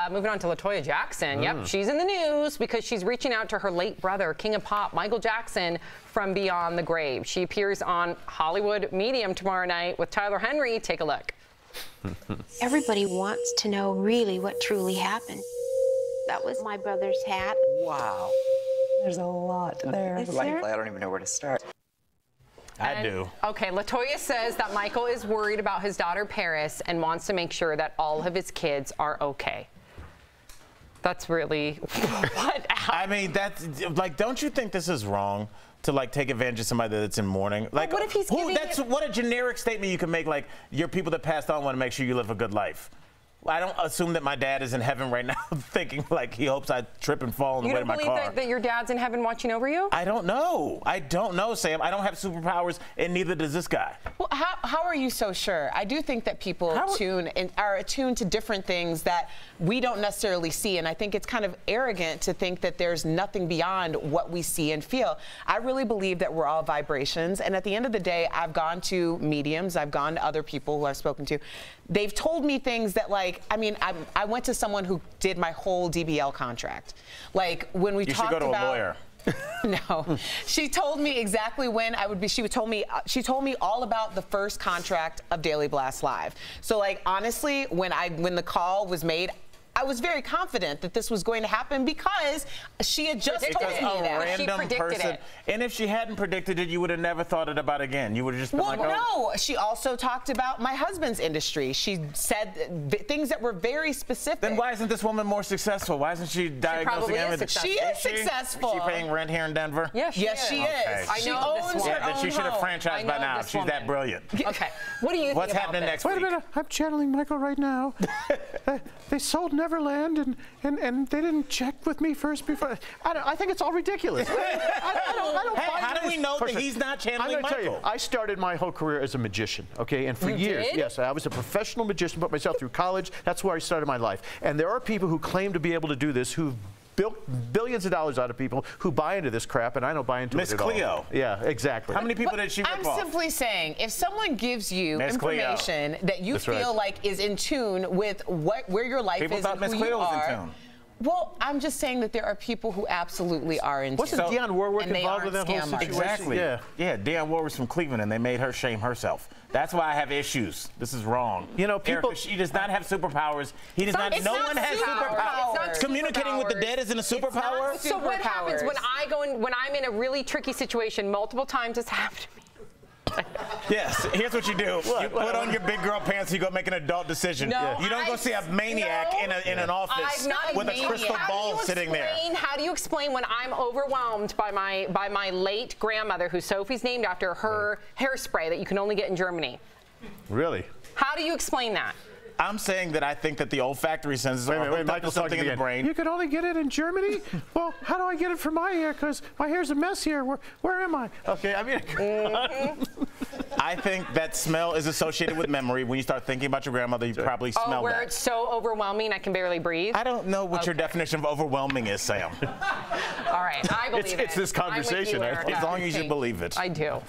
Moving on to Latoya Jackson. Yep, she's in the news because she's reaching out to her late brother, King of Pop, Michael Jackson, from beyond the grave. She appears on Hollywood Medium tomorrow night with Tyler Henry. Take a look. Everybody wants to know really what truly happened. That was my brother's hat. Wow. There's a lot there. I don't even know where to start. I do. Okay, Latoya says that Michael is worried about his daughter Paris and wants to make sure that all of his kids are okay. That's really what? I mean, that's like, don't you think this is wrong to like take advantage of somebody that's in mourning? Like, what if he's giving that's what a generic statement you can make. Like, your people that passed on want to make sure you live a good life. I don't assume that my dad is in heaven right now thinking like he hopes I trip and fall on the way to my car. You don't believe that your dad's in heaven watching over you? I don't know. I don't know, Sam. I don't have superpowers, and neither does this guy. Well, how are you so sure? I do think that people are attuned to different things that we don't necessarily see, and I think it's kind of arrogant to think that there's nothing beyond what we see and feel. I really believe that we're all vibrations, and at the end of the day, I've gone to mediums, I've gone to other people who I've spoken to. They've told me things that, like, I mean, I went to someone who did my whole DBL contract. Like, when we talked about— You should go to a lawyer. No, she told me exactly when I would be. She told me all about the first contract of Daily Blast Live. So, like, honestly, when the call was made, I was very confident that this was going to happen because she had just told me that. Random person. And if she hadn't predicted it, you would have never thought it about again. You would have just been like, oh. No, she also talked about my husband's industry. She said things that were very specific. Then why isn't this woman more successful? Why isn't she diagnosing everything? She is successful. Is she paying rent here in Denver? Yes, she is. Okay. I know this woman. Then she should have franchised by now. She's that brilliant. Okay. What do you think What's happening next week? Wait a minute. I'm channeling Michael right now. They sold Neverland and they didn't check with me first before. I think it's all ridiculous. I don't buy how do we know that he's not channeling Michael? Tell you, I started my whole career as a magician, okay? And for years, yes, I was a professional magician, put myself through college. That's where I started my life. And there are people who claim to be able to do this who've built billions of dollars out of people who buy into this crap, and I don't buy into it at all. Miss Cleo. Yeah, exactly. How many people did she rip off? I'm simply saying, if someone gives you information that you feel like is in tune with where your life is and who you are, well, I'm just saying that there are people who absolutely are in tune. Wasn't Dionne Warwick involved with that whole situation? Exactly. Yeah, Dionne Warwick's from Cleveland, and they made her shame herself. That's why I have issues. This is wrong. You know, people. Erica, she does not have superpowers. He does not. No one has superpowers. Communicating with the dead isn't a superpower. So what happens when I'm in a really tricky situation? Multiple times it's happened to me. Yes, here's what you do. You put on your big girl pants, you go make an adult decision. No, you don't go see a maniac in an office with a crystal ball sitting there. How do you explain when I'm overwhelmed by my late grandmother, who Sophie's named after, her hairspray that you can only get in Germany? Really? How do you explain that? I'm saying that I think that the olfactory senses are hooked up to something in the brain. You could only get it in Germany? Well, how do I get it for my hair? Because my hair's a mess here. Where am I? Okay, I mean... I think that smell is associated with memory. When you start thinking about your grandmother, you probably smell that. Where it's so overwhelming I can barely breathe? I don't know what your definition of overwhelming is, Sam. All right, I believe it. It's this conversation. As long as you believe it. I do.